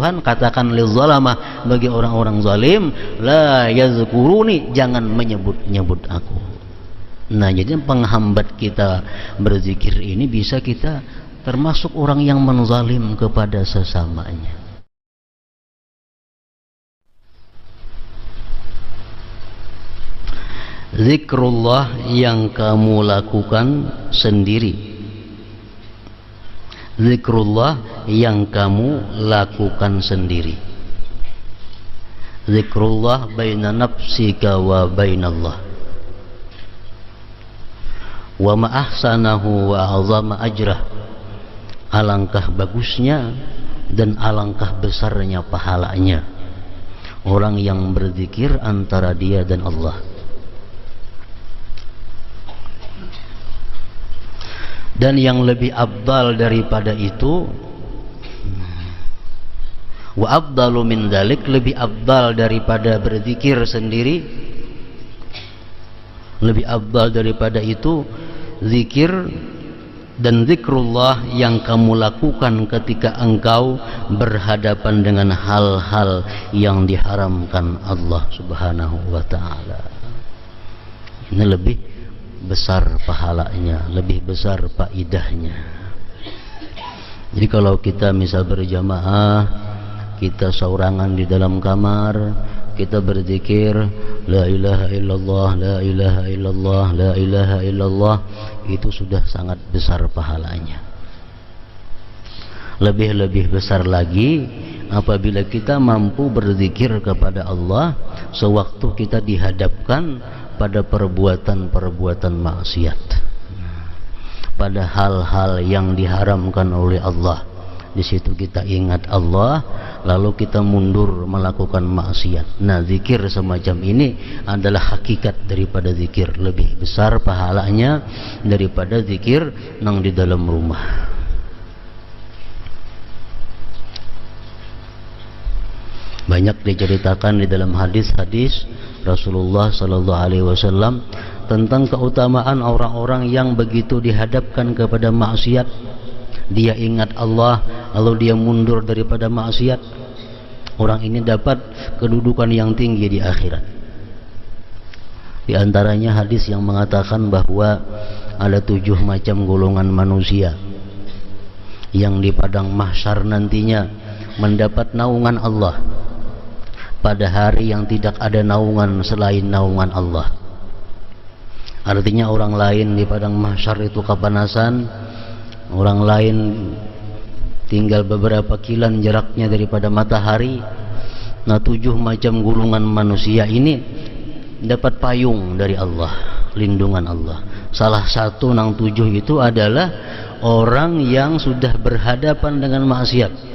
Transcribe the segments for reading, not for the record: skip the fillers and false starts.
Tuhan, katakan lil zalamah, bagi orang-orang zalim, la yazkuruni, jangan menyebut-nyebut aku. Nah, jadi penghambat kita berzikir ini bisa kita termasuk orang yang menzalim kepada sesamanya. Zikrullah yang kamu lakukan sendiri. Zikrullah yang kamu lakukan sendiri. Zikrullah baina nafsika wa bainallah. Wa ma ahsanahu wa azama ajrah. Alangkah bagusnya dan alangkah besarnya pahalanya orang yang berzikir antara dia dan Allah. Dan yang lebih afdal daripada itu, wa afdalu min dzalik, lebih afdal daripada berzikir sendiri, lebih afdal daripada itu zikir dan zikrullah yang kamu lakukan ketika engkau berhadapan dengan hal-hal yang diharamkan Allah Subhanahu wa taala. Ini lebih besar pahalanya, lebih besar faedahnya. Jadi kalau kita misal berjamaah, kita saurangan di dalam kamar, kita berzikir la ilaha illallah, la ilaha illallah, la ilaha illallah, itu sudah sangat besar pahalanya. Lebih-lebih besar lagi apabila kita mampu berzikir kepada Allah sewaktu kita dihadapkan pada perbuatan-perbuatan maksiat, pada hal-hal yang diharamkan oleh Allah. Di situ kita ingat Allah, lalu kita mundur melakukan maksiat. Nah, zikir semacam ini adalah hakikat daripada zikir, lebih besar pahalanya daripada zikir nang di dalam rumah. Banyak diceritakan di dalam hadis-hadis Rasulullah sallallahu alaihi wasallam tentang keutamaan orang-orang yang begitu dihadapkan kepada maksiat, dia ingat Allah lalu dia mundur daripada maksiat. Orang ini dapat kedudukan yang tinggi di akhirat. Di antaranya hadis yang mengatakan bahwa ada 7 macam golongan manusia yang di padang mahsyar nantinya mendapat naungan Allah pada hari yang tidak ada naungan selain naungan Allah. Artinya orang lain di padang mahsyar itu kepanasan, orang lain tinggal beberapa kilan jaraknya daripada matahari. Nah, 7 macam golongan manusia ini dapat payung dari Allah, lindungan Allah. Salah satu nang 7 itu adalah orang yang sudah berhadapan dengan maksiat.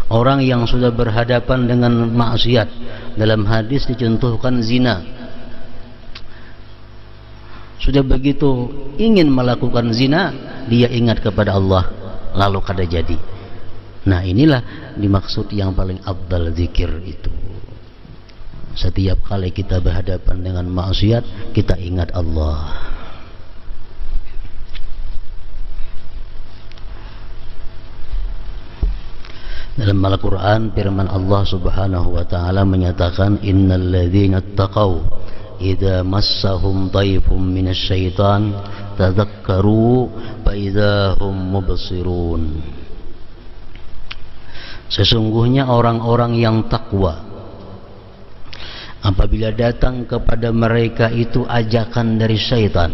Orang yang sudah berhadapan dengan maksiat. Dalam hadis dicontohkan zina. Sudah begitu ingin melakukan zina, dia ingat kepada Allah, lalu kada jadi. Nah, inilah dimaksud yang paling afdal zikir itu. Setiap kali kita berhadapan dengan maksiat, kita ingat Allah. Dalam Al-Quran firman Allah Subhanahu wa ta'ala menyatakan, innal ladzina ittaqaw idza massahum dhaifun minasyaitan tadzakkaru fa idza hum mubsirun. Sesungguhnya orang-orang yang takwa, apabila datang kepada mereka itu ajakan dari syaitan,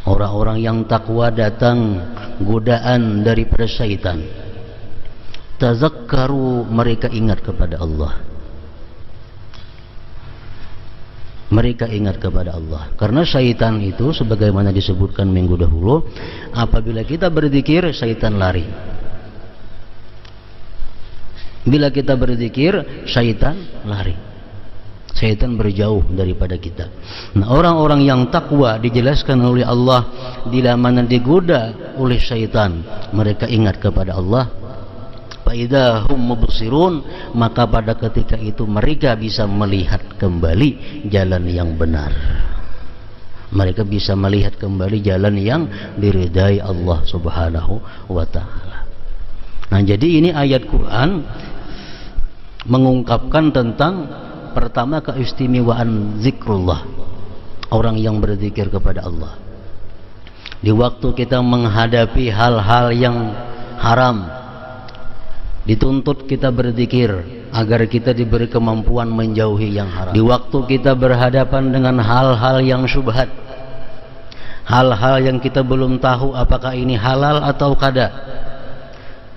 orang-orang yang takwa datang godaan daripada syaitan, tazakkaru, mereka ingat kepada Allah. Mereka ingat kepada Allah. Karena syaitan itu sebagaimana disebutkan minggu dahulu, apabila kita berzikir, syaitan lari. Bila kita berzikir, syaitan lari. Syaitan berjauh daripada kita. Nah, orang-orang yang takwa dijelaskan oleh Allah, bila mana digoda oleh syaitan, mereka ingat kepada Allah. Faidha hum mubsirun, maka pada ketika itu mereka bisa melihat kembali jalan yang benar. Mereka bisa melihat kembali jalan yang diridai Allah Subhanahu wa ta'ala. Nah, jadi ini ayat Quran mengungkapkan tentang pertama keistimewaan zikrullah, orang yang berzikir kepada Allah. Di waktu kita menghadapi hal-hal yang haram, dituntut kita berzikir agar kita diberi kemampuan menjauhi yang haram. Di waktu kita berhadapan dengan hal-hal yang syubhat, hal-hal yang kita belum tahu apakah ini halal atau kada,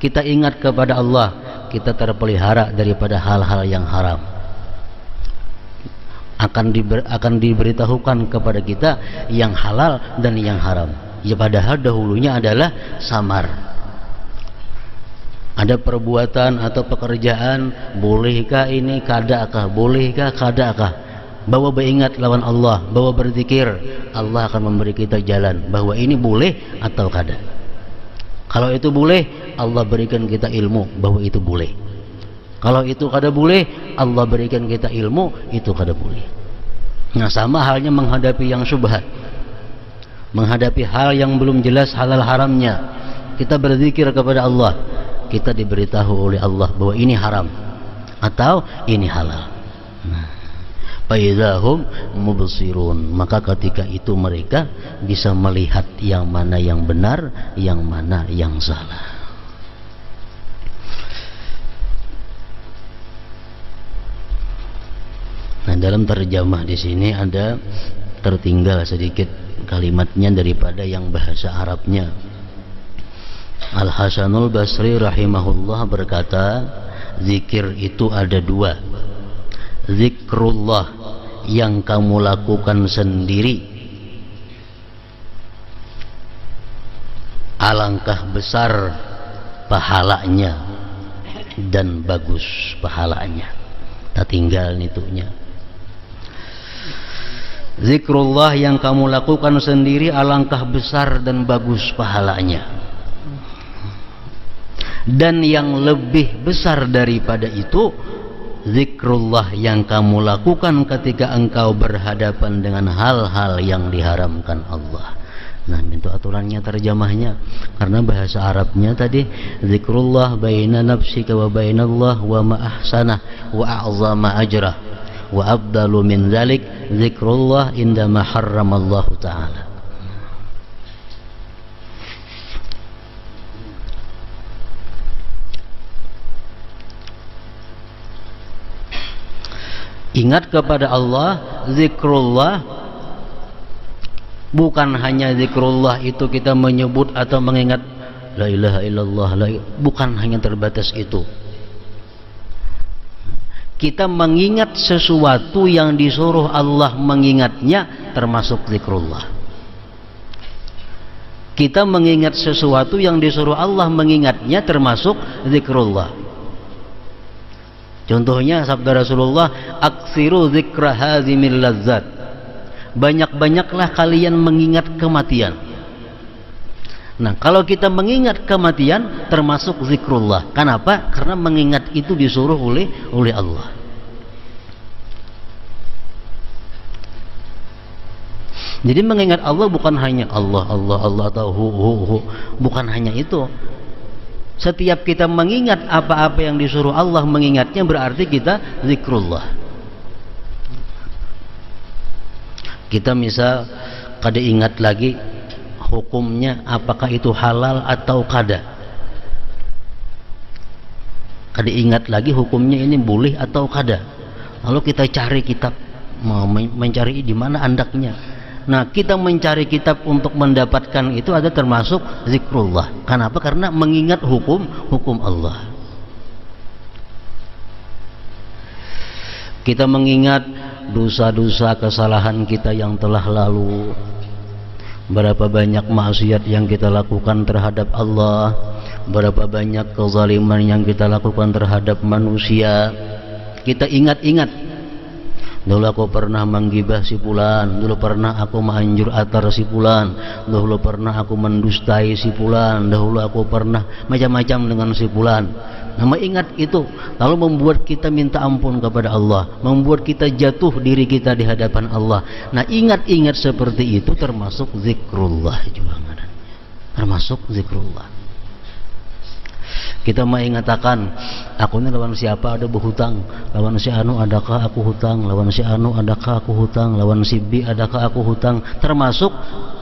kita ingat kepada Allah, kita terpelihara daripada hal-hal yang haram. Akan diberitahukan kepada kita yang halal dan yang haram. Ya, padahal dahulunya adalah samar. Ada perbuatan atau pekerjaan, bolehkah ini, kadakah, bolehkah, kadakah. Bahwa beringat lawan Allah, bahwa berzikir, Allah akan memberi kita jalan bahwa ini boleh atau kada. Kalau itu boleh, Allah berikan kita ilmu bahwa itu boleh. Kalau itu kada boleh, Allah berikan kita ilmu itu kada boleh. Nah, sama halnya menghadapi yang syubhat, menghadapi hal yang belum jelas halal haramnya, kita berzikir kepada Allah, kita diberitahu oleh Allah bahwa ini haram atau ini halal. Nah, faizahum mubsirun, maka ketika itu mereka bisa melihat yang mana yang benar, yang mana yang salah. Nah, dalam terjemah di sini ada tertinggal sedikit kalimatnya daripada yang bahasa Arabnya. Al-Hasanul Basri rahimahullah berkata, zikir itu ada dua. Zikrullah yang kamu lakukan sendiri, alangkah besar pahalanya dan bagus pahalanya. Tak tinggal nitunya. Zikrullah yang kamu lakukan sendiri alangkah besar dan bagus pahalanya. Dan yang lebih besar daripada itu, zikrullah yang kamu lakukan ketika engkau berhadapan dengan hal-hal yang diharamkan Allah. Nah, itu aturannya terjemahnya. Karena bahasa Arabnya tadi, zikrullah baina nafsika wa bainallah wa ma ahsanah wa a'zama ajrah wa afdalu min dzalik zikrullah indama harramallahu ta'ala. Ingat kepada Allah, zikrullah bukan hanya zikrullah itu kita menyebut atau mengingat la ilaha illallah, bukan hanya terbatas itu. Kita mengingat sesuatu yang disuruh Allah mengingatnya termasuk zikrullah. Kita mengingat sesuatu yang disuruh Allah mengingatnya termasuk zikrullah. Contohnya sabda Rasulullah, aksiru zikra hazimil lazzat. Banyak-banyaklah kalian mengingat kematian. Nah, kalau kita mengingat kematian termasuk zikrullah. Kenapa? Karena mengingat itu disuruh oleh Allah. Jadi mengingat Allah bukan hanya Allah atau hu. Bukan hanya itu. Setiap kita mengingat apa-apa yang disuruh Allah mengingatnya berarti kita zikrullah. Kita misal kada ingat lagi hukumnya apakah itu halal atau kada. Kada ingat lagi hukumnya ini boleh atau kada. Lalu kita cari kitab, mencari di mana andaknya. Nah, kita mencari kitab untuk mendapatkan itu ada termasuk zikrullah. Kenapa? Karena mengingat hukum Allah. Kita mengingat dosa-dosa kesalahan kita yang telah lalu. Berapa banyak maksiat yang kita lakukan terhadap Allah, berapa banyak kezaliman yang kita lakukan terhadap manusia. Kita ingat-ingat, dulu aku pernah menggibah si fulan, dulu pernah aku menganjur atar si fulan, dulu pernah aku mendustai si fulan, dahulu aku pernah macam-macam dengan si fulan. Nah, mengingat itu lalu membuat kita minta ampun kepada Allah, membuat kita jatuh diri kita di hadapan Allah. Nah, ingat-ingat seperti itu termasuk zikrullah juga, termasuk zikrullah. Kita mengatakan, aku ini lawan siapa ada berhutang, lawan si anu adakah aku hutang, lawan si anu adakah aku hutang, lawan si B adakah aku hutang, termasuk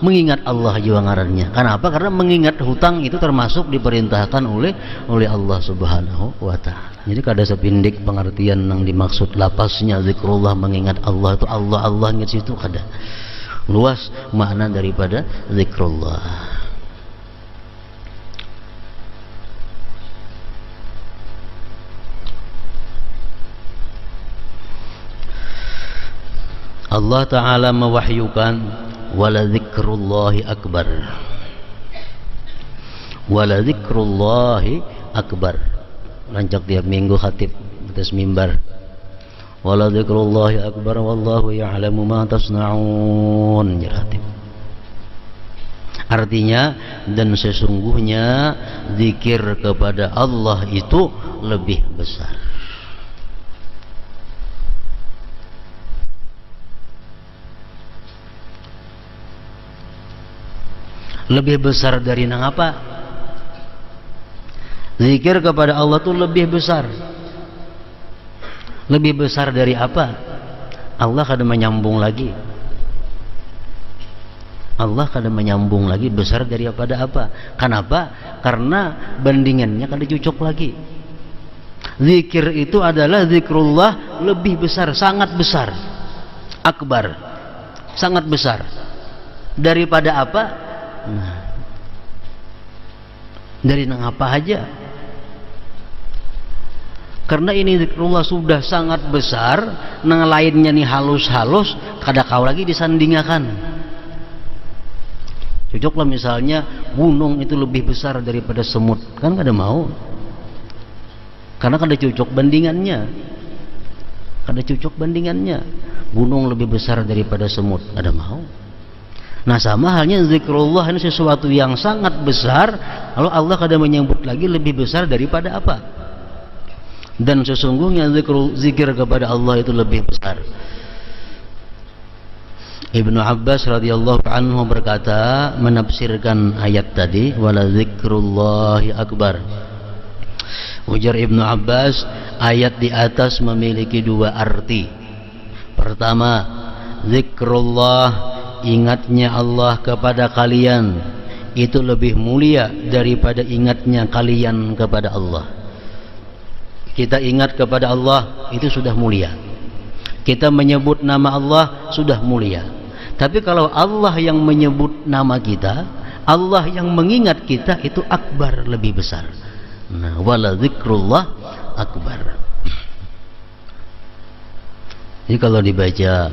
mengingat Allah juga ngarannya. Kenapa? Karena mengingat hutang itu termasuk diperintahkan oleh Allah Subhanahu wa taala. Jadi kada sepindik pengertian yang dimaksud lapasnya zikrullah, mengingat Allah itu Allah ingat situ, kada. Luas makna daripada zikrullah. Allah Ta'ala mewahyukan wala dzikrullahi akbar, wala dzikrullahi akbar. Lancak tiap minggu khatib atas mimbar, wala dzikrullahi akbar wallahu ya'lamu ma tasna'un. Khatib artinya, dan sesungguhnya zikir kepada Allah itu lebih besar. Lebih besar dari nang apa? Zikir kepada Allah itu lebih besar. Lebih besar dari apa? Allah kada menyambung lagi. Allah kada menyambung lagi, besar daripada apa? Kenapa? Karena bandingannya kada cocok lagi. Zikir itu adalah zikrullah lebih besar, sangat besar. Akbar. Sangat besar. Daripada apa? Nah, dari nang apa aja. Karena ini zikrullah sudah sangat besar, nang lainnya nih halus-halus, kada kau lagi disandingakan. Cocoklah misalnya gunung itu lebih besar daripada semut, kan kada mau. Karena kada cocok bandingannya. Kada cocok bandingannya. Gunung lebih besar daripada semut, kada mau. Nah, sama halnya zikrullah ini sesuatu yang sangat besar, lalu Allah kadang menyebut lagi lebih besar daripada apa? Dan sesungguhnya zikir kepada Allah itu lebih besar. Ibnu Abbas radhiyallahu anhu berkata, menafsirkan ayat tadi, wala zikrullahi akbar. Ujar Ibnu Abbas, ayat di atas memiliki dua arti. Pertama, zikrullah, ingatnya Allah kepada kalian itu lebih mulia daripada ingatnya kalian kepada Allah. Kita ingat kepada Allah itu sudah mulia. Kita menyebut nama Allah sudah mulia. Tapi kalau Allah yang menyebut nama kita, Allah yang mengingat kita, itu akbar, lebih besar. Nah, wala zikrullah akbar. Jadi kalau dibaca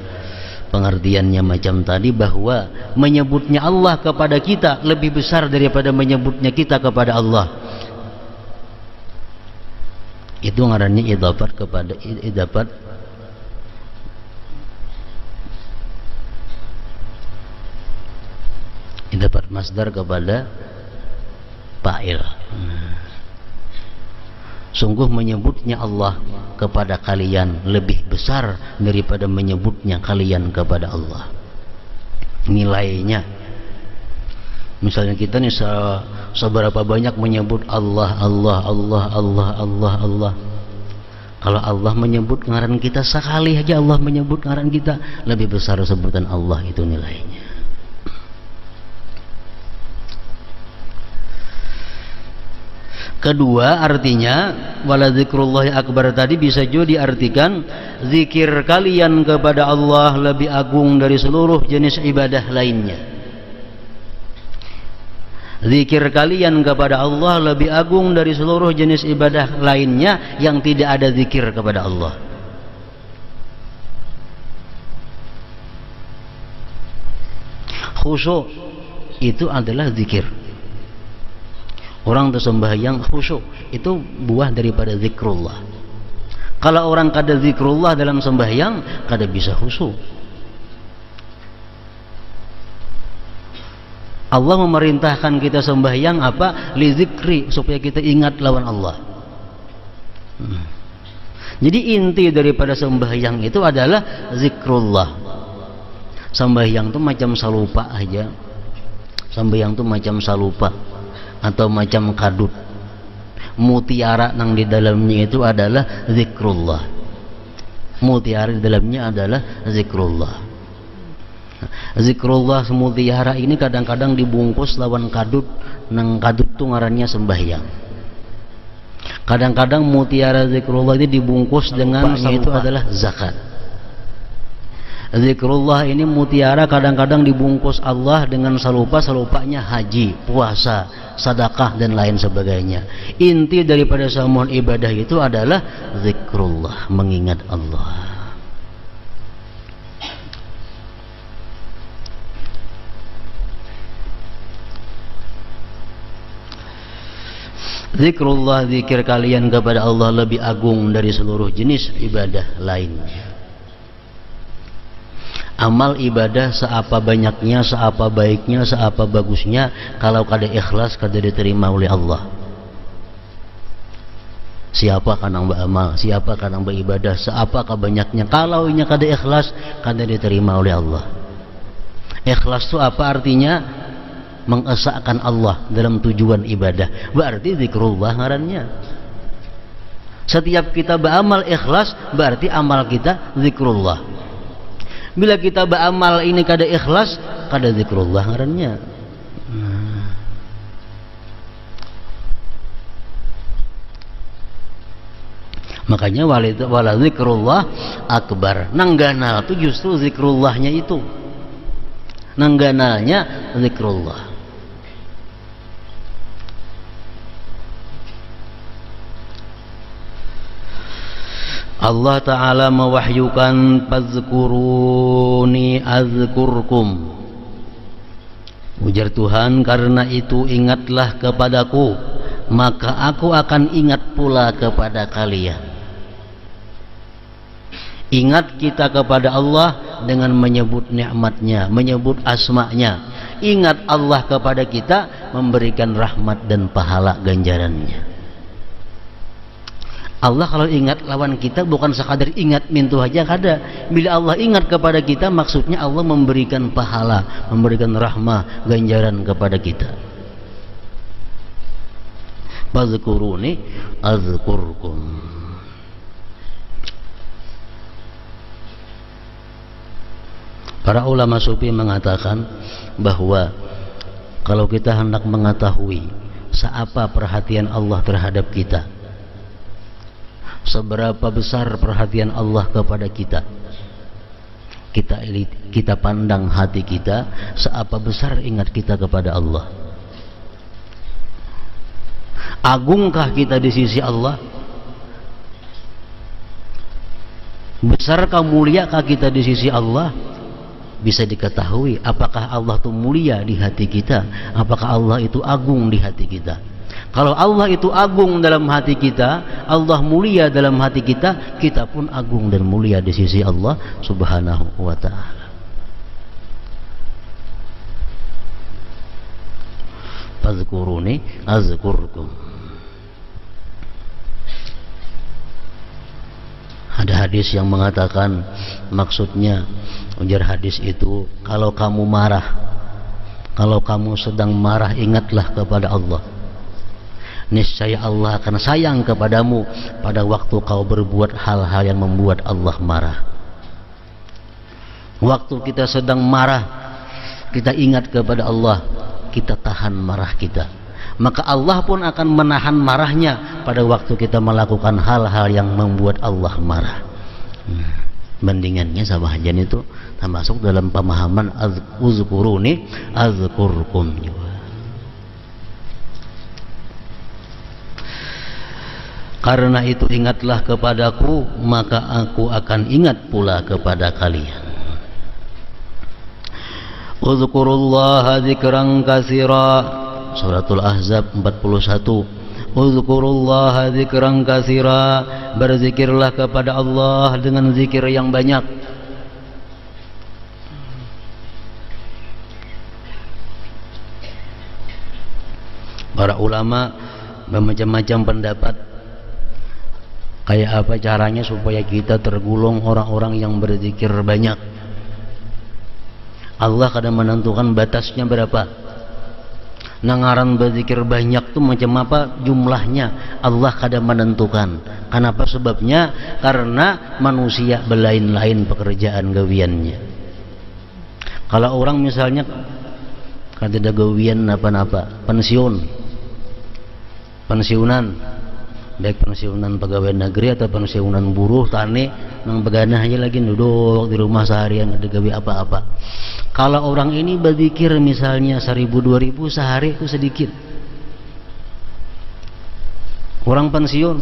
pengertiannya macam tadi, bahwa menyebutnya Allah kepada kita lebih besar daripada menyebutnya kita kepada Allah, itu ngarannya idafat kepada idafat masdar kepada fa'il. Sungguh menyebutnya Allah kepada kalian lebih besar daripada menyebutnya kalian kepada Allah. Nilainya, misalnya kita nih seberapa banyak menyebut Allah. Kalau Allah menyebut ngaran kita sekali aja, Allah menyebut ngaran kita, lebih besar sebutan Allah itu nilainya. Kedua, artinya wala zikrullahi akbar tadi bisa juga diartikan zikir kalian kepada Allah lebih agung dari seluruh jenis ibadah lainnya. Zikir kalian kepada Allah lebih agung dari seluruh jenis ibadah lainnya yang tidak ada zikir kepada Allah. Khusyuk itu adalah zikir. Orang tersembahyang khusyuk itu buah daripada zikrullah. Kalau orang kada zikrullah dalam sembahyang, kada bisa khusyuk. Allah memerintahkan kita sembahyang apa? Li zikri, supaya kita ingat lawan Allah. Jadi inti daripada sembahyang itu adalah zikrullah. Sembahyang itu macam salupa aja. Sembahyang itu macam salupa atau macam kadut. Mutiara nang di dalamnya itu adalah zikrullah. Mutiara di dalamnya adalah zikrullah. Zikrullah mutiara ini kadang-kadang dibungkus lawan kadut, nang kadut tu ngarannya sembahyang. Kadang-kadang mutiara zikrullah ini dibungkus dengan itu adalah zakat. Zikrullah ini mutiara kadang-kadang dibungkus Allah dengan salupanya haji, puasa, sedekah dan lain sebagainya. Inti daripada semua ibadah itu adalah zikrullah, mengingat Allah. Zikrullah, zikir kalian kepada Allah lebih agung dari seluruh jenis ibadah lainnya. Amal ibadah seapa banyaknya, seapa baiknya, seapa bagusnya, kalau kada ikhlas kada diterima oleh Allah. Siapa kanang beramal, siapa kanang beribadah, seapa banyaknya, kalau inya kada ikhlas kada diterima oleh Allah. Ikhlas itu apa artinya? Mengesahkan Allah dalam tujuan ibadah. Berarti zikrullah ngarannya. Setiap kita beramal ikhlas, berarti amal kita zikrullah. Bila kita beramal ini kada ikhlas, kada zikrullah ngarannya. Makanya wala zikrullah akbar. Nangganal itu justru zikrullahnya itu. Nangganalnya zikrullah. Allah Ta'ala mewahyukan fazkuruni azkurkum. Ujar Tuhan, karena itu ingatlah kepadaku, maka aku akan ingat pula kepada kalian. Ingat kita kepada Allah dengan menyebut nikmatnya, menyebut asma'nya. Ingat Allah kepada kita, memberikan rahmat dan pahala ganjarannya. Allah kalau ingat lawan kita bukan sekadar ingat mintu aja kada. Bila Allah ingat kepada kita, maksudnya Allah memberikan pahala, memberikan rahmah, ganjaran kepada kita. Fazkuruni azkurkum. Para ulama sufi mengatakan bahwa kalau kita hendak mengetahui seapa perhatian Allah terhadap kita, seberapa besar perhatian Allah kepada kita, kita pandang hati kita, seapa besar ingat kita kepada Allah. Agungkah kita di sisi Allah? Besarkah muliakah kita di sisi Allah? Bisa diketahui apakah Allah itu mulia di hati kita, apakah Allah itu agung di hati kita. Kalau Allah itu agung dalam hati kita, Allah mulia dalam hati kita, kita pun agung dan mulia di sisi Allah Subhanahu wa ta'ala. Fazkuruni azkurkum. Ada hadis yang mengatakan, maksudnya ujar hadis itu, kalau kamu marah, kalau kamu sedang marah, ingatlah kepada Allah. Niscaya Allah akan sayang kepadamu pada waktu kau berbuat hal-hal yang membuat Allah marah. Waktu kita sedang marah, kita ingat kepada Allah, kita tahan marah kita, maka Allah pun akan menahan marahnya pada waktu kita melakukan hal-hal yang membuat Allah marah. Bandingannya sama hajan itu termasuk dalam pemahaman uzkuruni azkurkum juga. Karena itu ingatlah kepadaku, maka aku akan ingat pula kepada kalian. Uzkurullaha dzikran katsira. Suratul Ahzab 41. Uzkurullaha dzikran katsira. Berzikirlah kepada Allah dengan zikir yang banyak. Para ulama bermacam-macam pendapat kayak apa caranya supaya kita tergolong orang-orang yang berzikir banyak. Allah kadang menentukan batasnya berapa. Nangaran berzikir banyak tuh macam apa jumlahnya Allah kadang menentukan. Kenapa sebabnya? Karena manusia belain-lain pekerjaan gawiannya. Kalau orang misalnya kada ada gawian apa-apa, pensiunan, baik pensiunan pegawai negeri atau pensiunan buruh tani, nang beganah aja lagi duduk di rumah seharian ada gawe apa-apa. Kalau orang ini berzikir misalnya 1000-2000 sehari itu sedikit. Orang pensiun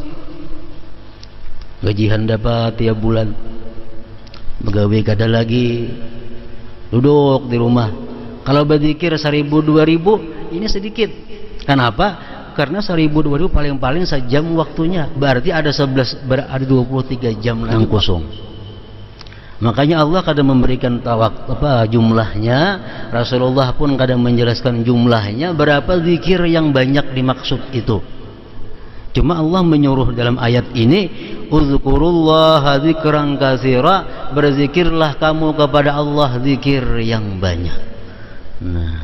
gajian dapat tiap bulan, pegawai kada lagi, duduk di rumah. Kalau berzikir 1000-2000 ini sedikit. Kenapa? Karena 1000-2000 paling-paling sejam waktunya, berarti ada 23 jam yang kosong. Makanya Allah kadang memberikan jumlahnya, Rasulullah pun kadang menjelaskan jumlahnya berapa zikir yang banyak dimaksud itu. Cuma Allah menyuruh dalam ayat ini, uzkurullaha dzikran katsira, berzikirlah kamu kepada Allah zikir yang banyak. Nah,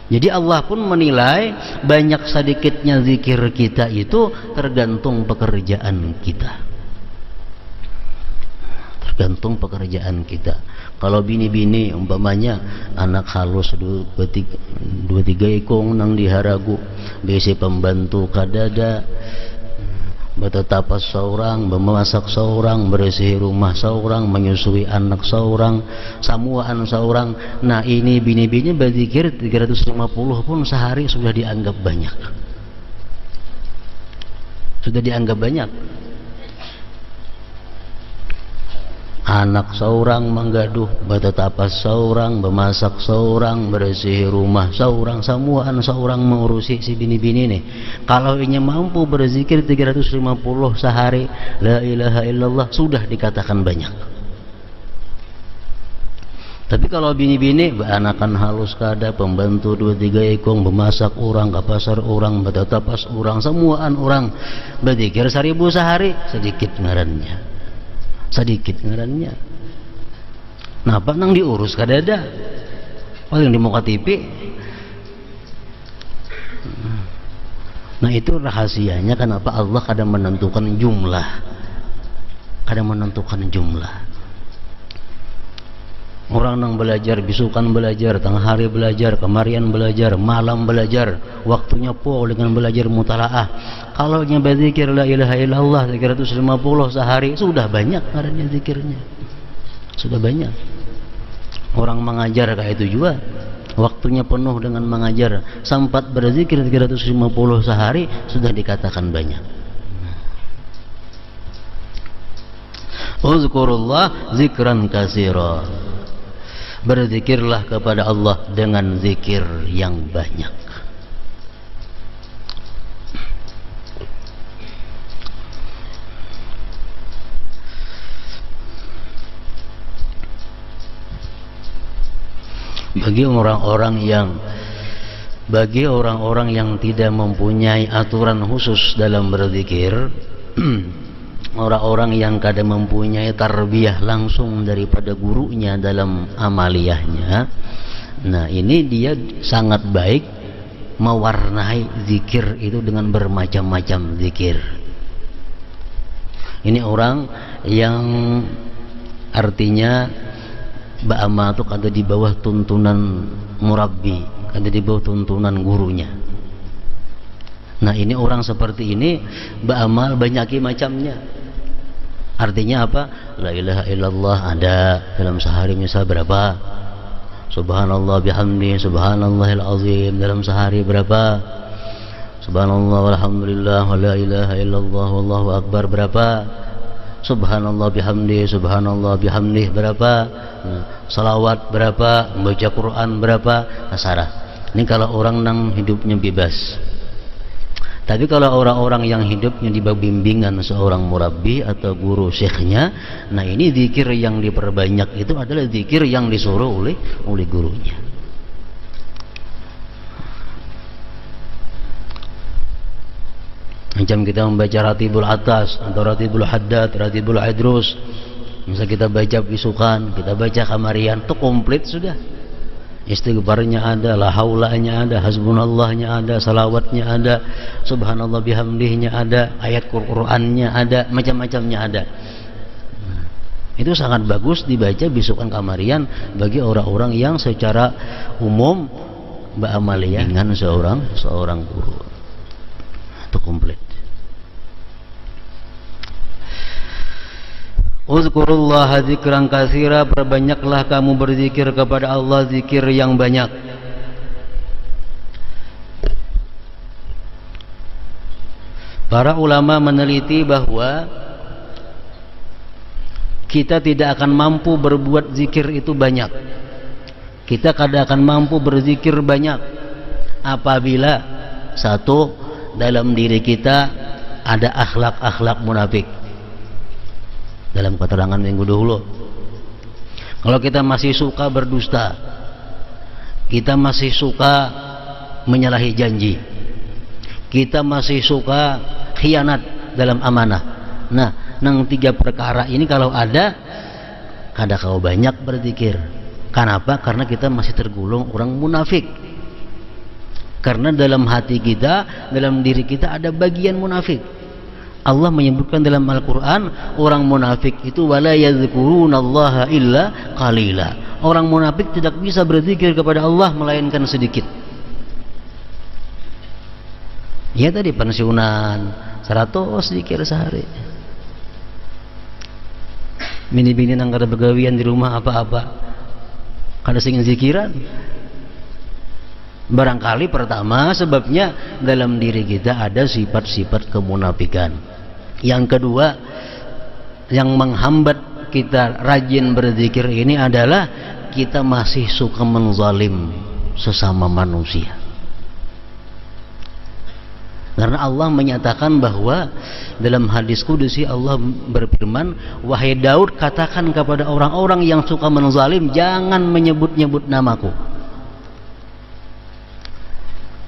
jadi Allah pun menilai banyak sedikitnya zikir kita itu tergantung pekerjaan kita. Tergantung pekerjaan kita. Kalau bini-bini umpamanya anak halus 2-3 ikung nang diharagu, biasa pembantu kadada, bertetapas seorang, memasak seorang, bersih rumah seorang, menyusui anak seorang, samuaan seorang. Nah ini bini-bini berzikir 350 pun sehari sudah dianggap banyak. Sudah dianggap banyak. Anak seorang menggaduh, bertetapas seorang, memasak seorang, bersih rumah seorang, samuaan seorang, mengurusi si bini-bini nih. Kalau ini mampu berzikir 350 sehari, la ilaha illallah, sudah dikatakan banyak. Tapi kalau bini-bini anakan halus kada, pembantu 2-3 ikung, memasak orang, ke pasar orang, bertetapas orang, samuaan orang, berzikir 1000 sehari, sedikit ngarannya. Sedikit ngarannya. Napa nang diurus kadada, paling di muka TV. Nah itu rahasianya kenapa Allah kadang menentukan jumlah, kadang menentukan jumlah. Orang nang belajar, bisukan belajar, tengah hari belajar, kemarian belajar, malam belajar, waktunya po dengan belajar mutalaah. Kalau nya berzikir la ilaha illallah 350 sehari, sudah banyak ngarannya zikirnya. Sudah banyak. Orang mengajar kayak itu juga, waktunya penuh dengan mengajar, sempat berzikir 350 sehari, sudah dikatakan banyak. Uzkurullah zikran katsira. Berzikirlah kepada Allah dengan zikir yang banyak. Bagi orang-orang yang tidak mempunyai aturan khusus dalam berzikir, orang-orang yang kadang mempunyai tarbiyah langsung daripada gurunya dalam amaliyahnya, nah ini dia sangat baik mewarnai zikir itu dengan bermacam-macam zikir. Ini orang yang artinya ba'ama itu ada di bawah tuntunan murabbi, ada di bawah tuntunan gurunya. Nah ini orang seperti ini ba'amal banyaki macamnya. Artinya apa? La ilaha illallah ada dalam sehari misal berapa? Subhanallah bihamdi, subhanallahil azim dalam sehari berapa? Subhanallah walhamdulillah wa la ilaha illallah wallahu akbar berapa? Subhanallah bihamdi, subhanallah bihamdi berapa? Salawat berapa? Membaca Quran berapa? Kasarah. Ini kalau orang nang hidupnya bebas. Tapi kalau orang-orang yang hidupnya di bawah bimbingan seorang murabbi atau guru syekhnya, nah ini zikir yang diperbanyak itu adalah zikir yang disuruh oleh gurunya. Macam kita membaca Ratibul Atas atau Ratibul Haddad, Ratibul Idrus, misal kita baca bisukan, kita baca kamarian, itu komplit sudah. istighfarnya ada, la haulanya ada, hasbunallahnya ada, salawatnya ada, subhanallah bihamdihnya ada, ayat Qur'annya ada, macam-macamnya ada. Itu sangat bagus dibaca bisukan kamarian bagi orang-orang yang secara umum ba'amaliyah dengan seorang guru. Itu komplit. Uzkurullaha dzikran katsira, perbanyaklah kamu berzikir kepada Allah zikir yang banyak. Para ulama meneliti bahwa kita tidak akan mampu berbuat zikir itu banyak. Kita tidak akan mampu berzikir banyak apabila satu, dalam diri kita ada akhlak-akhlak munafik. Dalam keterangan minggu dahulu, kalau kita masih suka berdusta, kita masih suka menyalahi janji, kita masih suka khianat dalam amanah. Nah, nang tiga perkara ini kalau ada, kada kau banyak berzikir. Kenapa? Karena kita masih tergolong orang munafik. Karena dalam hati kita, dalam diri kita ada bagian munafik. Allah menyebutkan dalam Al-Quran, orang munafik itu wala yadhkurunallaha illa qalila. Orang munafik tidak bisa berzikir kepada Allah melainkan sedikit. Ya tadi pensiunan 100 zikir sehari. Bini-bini nang kada begawian di rumah apa-apa, kada sing zikiran. Barangkali pertama sebabnya dalam diri kita ada sifat-sifat kemunafikan. Yang kedua, yang menghambat kita rajin berzikir ini adalah kita masih suka menzalim sesama manusia. Karena Allah menyatakan bahwa dalam hadis kudusi Allah berfirman, wahai Daud, katakan kepada orang-orang yang suka menzalim, jangan menyebut-nyebut namaku.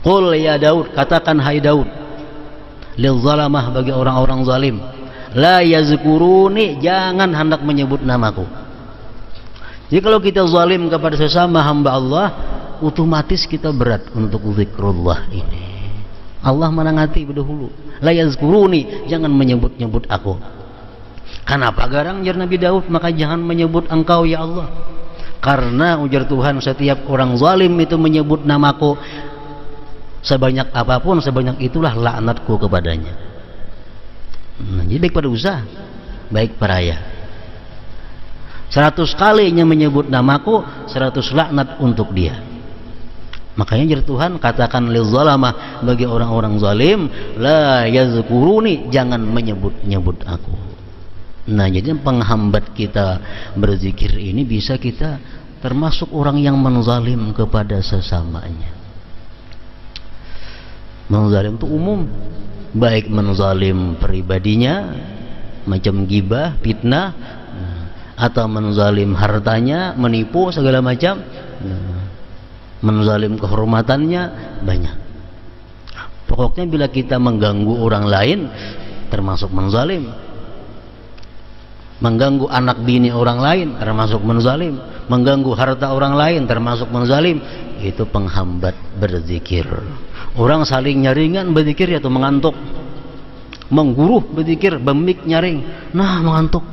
Qul ya Daud, katakan hai Daud, lil zalamah, bagi orang-orang zalim, la yazkuruni, jangan hendak menyebut namaku. Jadi kalau kita zalim kepada sesama hamba Allah, otomatis kita berat untuk zikrullah ini. Allah menangati berdahulu, la yazkuruni, jangan menyebut-nyebut aku. Kenapa garang jar Nabi Daud, maka jangan menyebut engkau ya Allah. Karena ujar Tuhan, setiap orang zalim itu menyebut namaku, sebanyak apapun, sebanyak itulah laknatku kepadanya. Jadi baik pada usaha, baik peraya. 100 kalinya menyebut namaku, 100 laknat untuk dia. Makanya jadi Tuhan katakan lil zalamah, bagi orang-orang zalim, la yazkuruni, jangan menyebut-nyebut aku. Nah, jadi penghambat kita berzikir ini bisa kita termasuk orang yang menzalim kepada sesamanya. Menzalim itu umum, baik menzalim pribadinya macam gibah, fitnah, atau menzalim hartanya, menipu segala macam, menzalim kehormatannya, banyak. Pokoknya bila kita mengganggu orang lain termasuk menzalim, mengganggu anak bini orang lain termasuk menzalim, mengganggu harta orang lain termasuk menzalim. Itu penghambat berzikir. Orang saling nyaringan berzikir atau mengantuk, mengguruh berzikir, bemik nyaring, nah mengantuk.